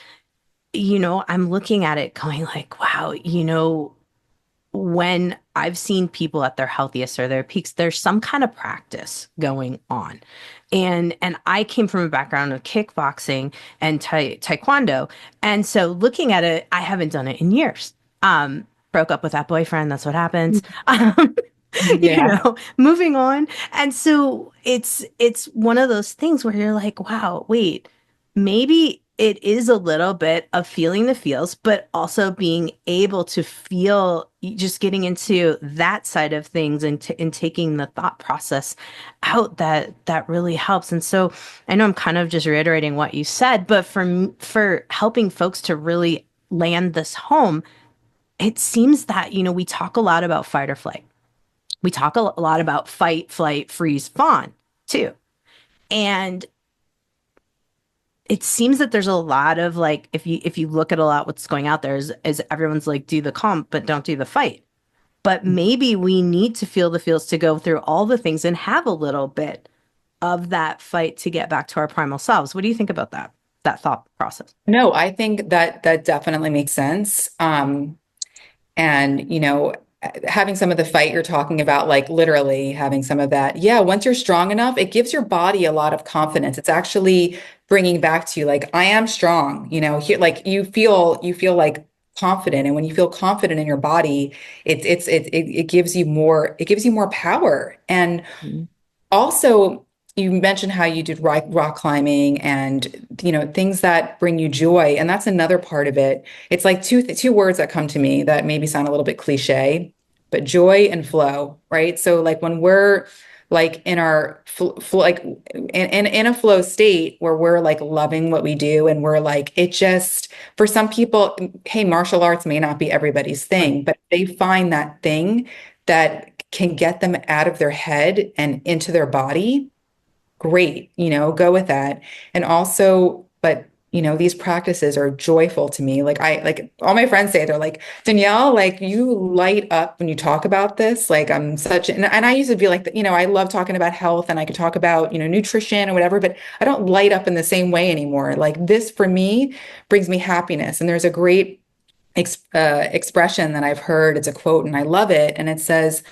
I'm looking at it going like, wow, when I've seen people at their healthiest or their peaks, there's some kind of practice going on. And I came from a background of kickboxing and taekwondo. And so looking at it, I haven't done it in years. Broke up with that boyfriend, that's what happens. Yeah. Moving on. And so it's one of those things where you're like, wow, wait, maybe it is a little bit of feeling the feels, but also being able to feel just getting into that side of things and taking the thought process out that really helps. And so I know I'm kind of just reiterating what you said, but for helping folks to really land this home, it seems that, we talk a lot about fight or flight. We talk a lot about fight, flight, freeze, fawn too. And it seems that there's a lot of like if you look at a lot what's going out there is everyone's like do the calm but don't do the fight. But maybe we need to feel the feels to go through all the things and have a little bit of that fight to get back to our primal selves. What do you think about that thought process? No, I think that definitely makes sense. And having some of the fight you're talking about, like literally having some of that. Yeah, once you're strong enough, it gives your body a lot of confidence. It's actually bringing back to you like I am strong. Here, like you feel like confident, and when you feel confident in your body, it gives you more power. And Mhm. also, you mentioned how you did rock climbing and things that bring you joy, and that's another part of it. It's like two words that come to me that maybe sound a little bit cliche, but joy and flow, right? So like when we're like in our like in a flow state where we're like loving what we do and we're like it just for some people, hey, martial arts may not be everybody's Right. thing, but they find that thing that can get them out of their head and into their body, great, go with that. And also, but these practices are joyful to me. Like all my friends say, they're like, Danielle, like you light up when you talk about this. Like I'm and I used to be like, I love talking about health and I could talk about, nutrition or whatever, but I don't light up in the same way anymore. Like this for me brings me happiness. And there's a great expression that I've heard. It's a quote and I love it. And it says,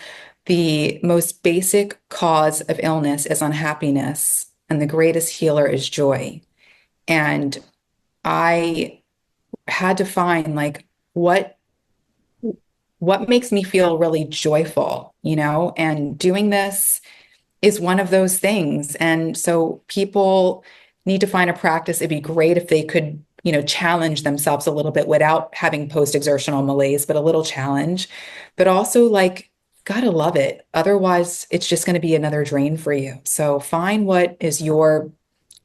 the most basic cause of illness is unhappiness, and the greatest healer is joy. And I had to find like what makes me feel really joyful, and doing this is one of those things. And so people need to find a practice. It'd be great if they could, challenge themselves a little bit without having post-exertional malaise, but a little challenge. But also like gotta love it. Otherwise, it's just going to be another drain for you. So find what is your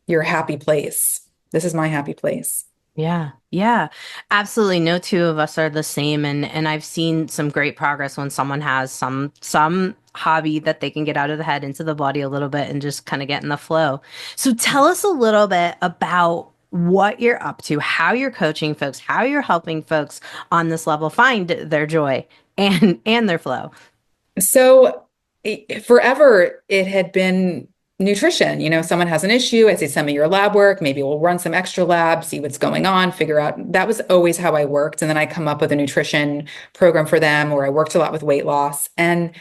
happy place. This is my happy place. Yeah, yeah, absolutely. No two of us are the same, and I've seen some great progress when someone has some hobby that they can get out of the head into the body a little bit and just kind of get in the flow. So tell us a little bit about what you're up to, how you're coaching folks, how you're helping folks on this level find their joy and their flow. So forever it had been nutrition. Someone has an issue. I say, send me your lab work. Maybe we'll run some extra labs, see what's going on, figure out. That was always how I worked. And then I come up with a nutrition program for them, or I worked a lot with weight loss. And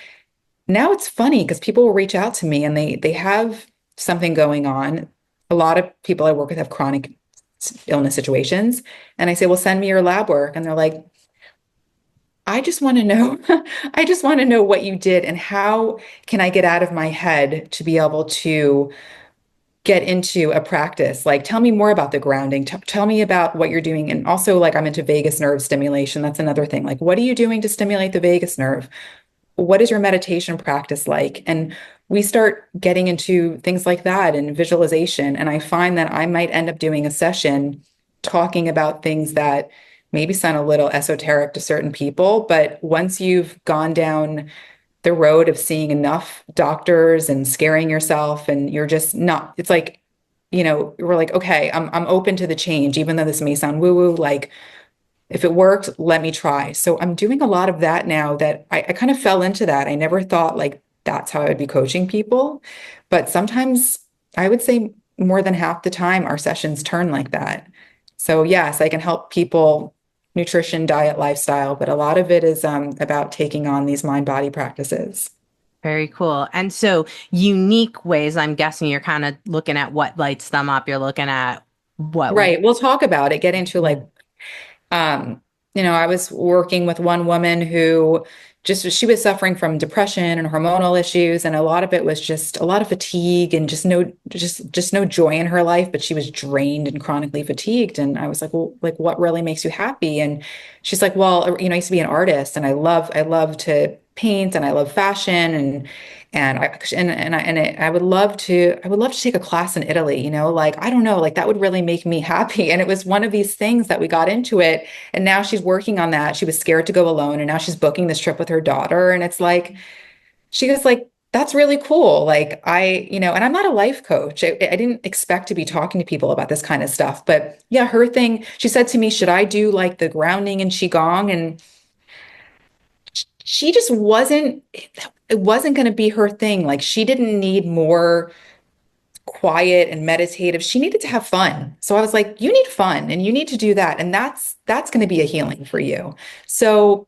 now it's funny because people will reach out to me and they have something going on. A lot of people I work with have chronic illness situations. And I say, well, send me your lab work. And they're like, I just want to know, I just want to know what you did and how can I get out of my head to be able to get into a practice. Like, tell me more about the grounding. Tell me about what you're doing. And also, like, I'm into vagus nerve stimulation. That's another thing. Like, what are you doing to stimulate the vagus nerve? What is your meditation practice like? And we start getting into things like that and visualization. And I find that I might end up doing a session talking about things that maybe sound a little esoteric to certain people. But once you've gone down the road of seeing enough doctors and scaring yourself, and you're just not, it's like, we're like, okay, I'm open to the change, even though this may sound woo-woo, like if it works, let me try. So I'm doing a lot of that now that I kind of fell into that. I never thought like that's how I would be coaching people. But sometimes I would say more than half the time our sessions turn like that. So yes, I can help people nutrition, diet, lifestyle, but a lot of it is about taking on these mind-body practices. Very cool. And so unique ways, I'm guessing you're kind of looking at what lights them up. You're looking at what. Right. We'll talk about it, get into Yeah. like Um, I was working with one woman who she was suffering from depression and hormonal issues, and a lot of it was just a lot of fatigue and just no joy in her life, but she was drained and chronically fatigued. And I was like, well, like what really makes you happy? And she's like, well, I used to be an artist and I love to paint and I love fashion and I would love to take a class in Italy, like I don't know, like that would really make me happy. And it was one of these things that we got into it. And now she's working on that. She was scared to go alone. And now she's booking this trip with her daughter. And it's like, she was like, that's really cool. Like and I'm not a life coach. I didn't expect to be talking to people about this kind of stuff. But yeah, her thing, she said to me, should I do like the grounding and Qigong? And she just it wasn't going to be her thing. Like she didn't need more quiet and meditative. She needed to have fun. So I was like, you need fun and you need to do that. And that's going to be a healing for you. So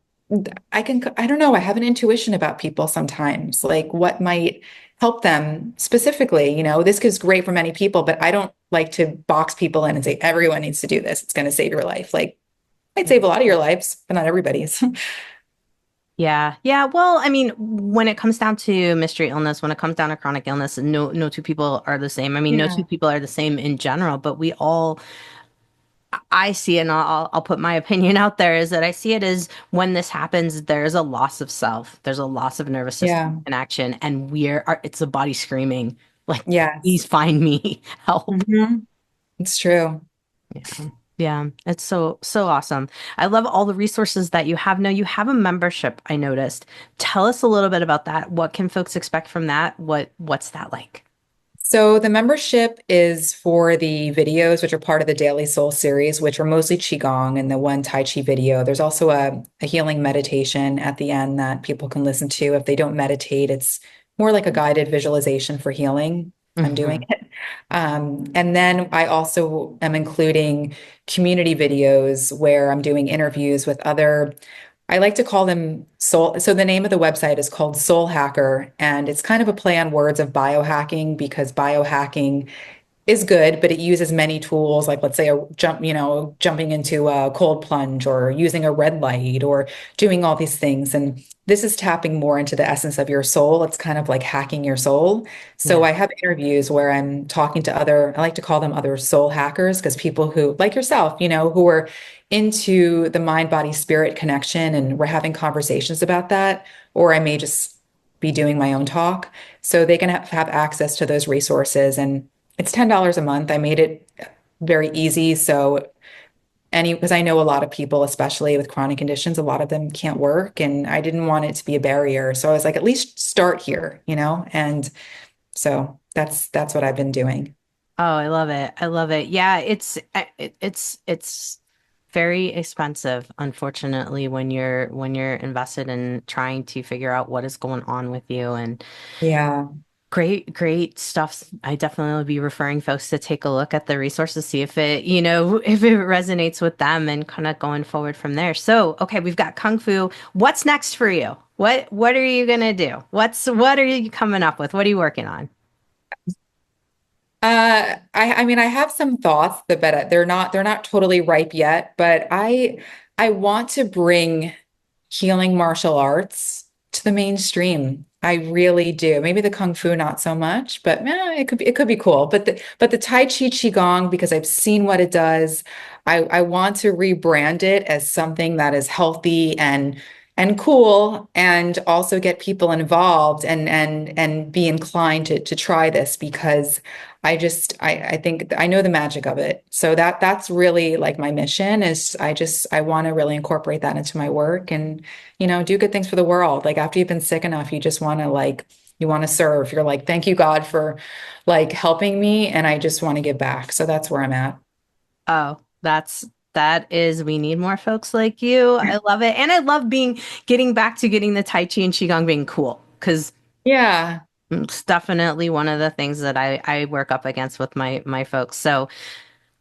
I don't know, I have an intuition about people sometimes, like what might help them specifically. This is great for many people, but I don't like to box people in and say everyone needs to do this. It's going to save your life. Like I'd save a lot of your lives, but not everybody's. Yeah. Yeah. Well, I mean, when it comes down to mystery illness, when it comes down to chronic illness, no two people are the same. I mean, no two Yeah. people are the same in general, but we all, I see it, and I'll put my opinion out there, is that I see it as when this happens, there's a loss of self, there's a loss of nervous system Yeah. connection, and it's the body screaming, like, please Yes. find me help. Mhm. It's true. Yeah. Yeah, it's so awesome. I love all the resources that you have. Now you have a membership, I noticed. Tell us a little bit about that. What can folks expect from that? What's that like? So the membership is for the videos, which are part of the Daily Soul series, which are mostly Qigong and the one Tai Chi video. There's also a healing meditation at the end that people can listen to. If they don't meditate, it's more like a guided visualization for healing. I'm doing Hmm. it. And then I also am including community videos where I'm doing interviews with other, I like to call them soul. So the name of the website is called Soul Hacker, and it's kind of a play on words of biohacking because biohacking is good, but it uses many tools, like let's say a jump, jumping into a cold plunge or using a red light or doing all these things. And this is tapping more into the essence of your soul. It's kind of like hacking your soul. So Yeah. I have interviews where I'm talking to other, I like to call them other soul hackers, because people who, like yourself, who are into the mind, body, spirit connection, and we're having conversations about that. Or I may just be doing my own talk. So they can have access to those resources. And it's $10 a month. I made it very easy. So because I know a lot of people, especially with chronic conditions, a lot of them can't work. And I didn't want it to be a barrier. So I was like, at least start here. And so that's what I've been doing. Oh, I love it. I love it. Yeah, it's very expensive, unfortunately, when you're invested in trying to figure out what is going on with you. And Yeah. great stuff. I definitely will be referring folks to take a look at the resources, see if it resonates with them and kind of going forward from there. So, okay, we've got Kung Fu. What's next for you? What are you gonna do? What are you coming up with? What are you working on? I mean, I have some thoughts, but they're not totally ripe yet. But I want to bring healing martial arts to the mainstream. I really do. Maybe the Kung Fu not so much, but it could be cool. But the Tai Chi Qigong, because I've seen what it does, I want to rebrand it as something that is healthy and cool, and also get people involved and be inclined to try this, because I think I know the magic of it. So that's really like my mission is I want to really incorporate that into my work and do good things for the world. Like after you've been sick enough, you just want to you want to serve. You're like, thank you, God, for like helping me. And I just want to give back. So that's where I'm at. Oh, that is, we need more folks like you. I love it. And I love getting back to getting the Tai Chi and Qigong being cool because Yeah. it's definitely one of the things that I work up against with my folks. So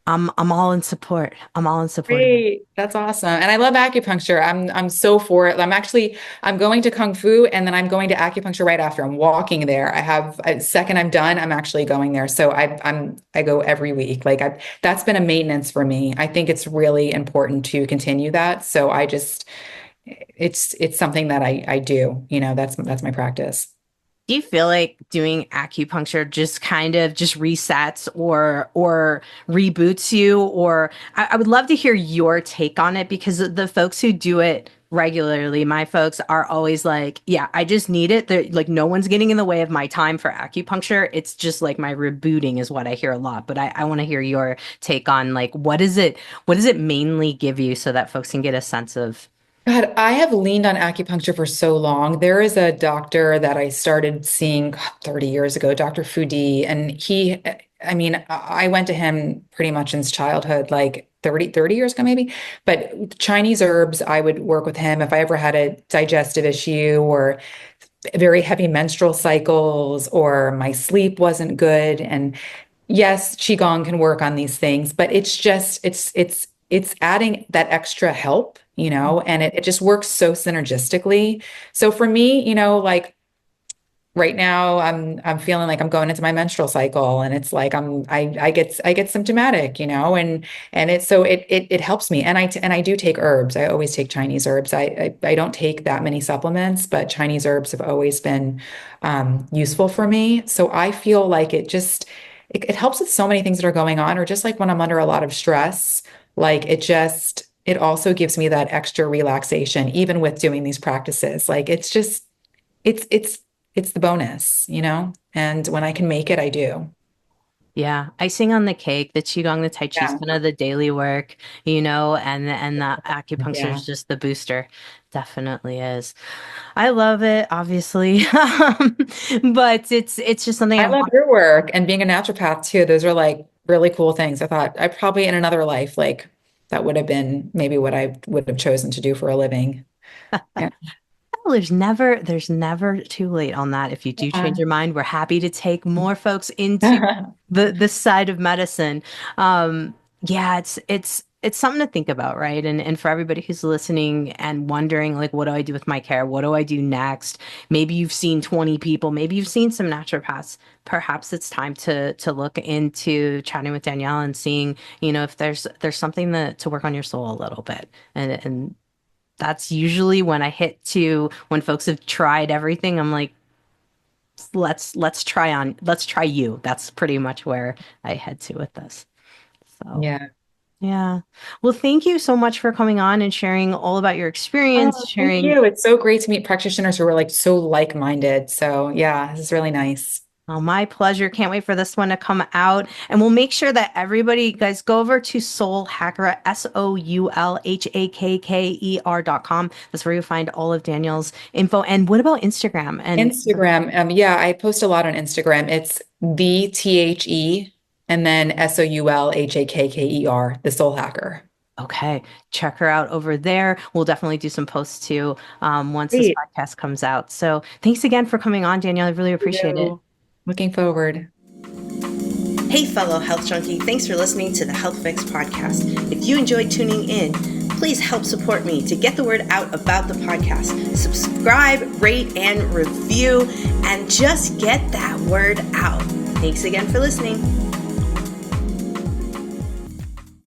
I'm all in support. I'm all in support of it. Great. That's awesome. And I love acupuncture. I'm so for it. I'm going to Kung Fu and then I'm going to acupuncture right after. I'm walking there. Second I'm done, I'm actually going there. So I go every week. That's been a maintenance for me. I think it's really important to continue that. So it's something that I do. That's my practice. Do you feel like doing acupuncture just kind of just resets or reboots you? Or I would love to hear your take on it because the folks who do it regularly, my folks are always like, yeah, I just need it. They're, like no one's getting in the way of my time for acupuncture. It's just like my rebooting is what I hear a lot. But I want to hear your take on like what does it mainly give you so that folks can get a sense of. God, I have leaned on acupuncture for so long. There is a doctor that I started seeing 30 years ago, Dr. Fudi, and I mean, I went to him pretty much since childhood, like 30 years ago, maybe. But Chinese herbs, I would work with him if I ever had a digestive issue or very heavy menstrual cycles or my sleep wasn't good. And yes, Qigong can work on these things, but it's adding that extra help, and it just works so synergistically. So for me, like right now I'm feeling like I'm going into my menstrual cycle and it's like I get symptomatic, and it helps me. And I do take herbs. I always take Chinese herbs. I don't take that many supplements, but Chinese herbs have always been useful for me. So I feel like it helps with so many things that are going on, or just like when I'm under a lot of stress, like it also gives me that extra relaxation, even with doing these practices. Like it's it's it's the bonus. And when I can make it, I do. Yeah, icing on the cake, the qigong, the tai chi is Yeah. kind of the daily work, and the acupuncture Yeah. is just the booster. Definitely is. I love it, obviously, but it's just something I I love want. your work and being a naturopath too. Those are like really cool things. I thought I probably in another life, like that would have been maybe what I would have chosen to do for a living. Yeah. there's never too late on that. If you do change Yeah. your mind, we're happy to take more folks into the side of medicine. Yeah, it's something to think about, right? And for everybody who's listening and wondering, like, what do I do with my care? What do I do next? Maybe you've seen 20 people, maybe you've seen some naturopaths. Perhaps it's time to look into chatting with Danielle and seeing, if there's something to work on your soul a little bit. And that's usually when I hit to when folks have tried everything. I'm like, let's try you. That's pretty much where I head to with this. So Yeah. yeah. Well, thank you so much for coming on and sharing all about your experience, Oh, thank sharing. you. It's so great to meet practitioners who are like so like-minded. So yeah, this is really nice. Oh, my pleasure. Can't wait for this one to come out. And we'll make sure that everybody, guys, go over to Soul Hacker, SoulHakker.com. That's where you'll find all of Danielle's info. And what about Instagram? And Instagram. Yeah, I post a lot on Instagram. It's the and then SoulHakker, the Soul Hacker. okay, check her out over there. We'll definitely do some posts too once this Great. podcast comes out. So thanks again for coming on, Danielle. I really appreciate it. You. Looking forward. Hey, fellow health junkie, thanks for listening to the Health Fix podcast. If you enjoyed tuning in, please help support me to get the word out about the podcast. Subscribe, rate, and review, and just get that word out. Thanks again for listening.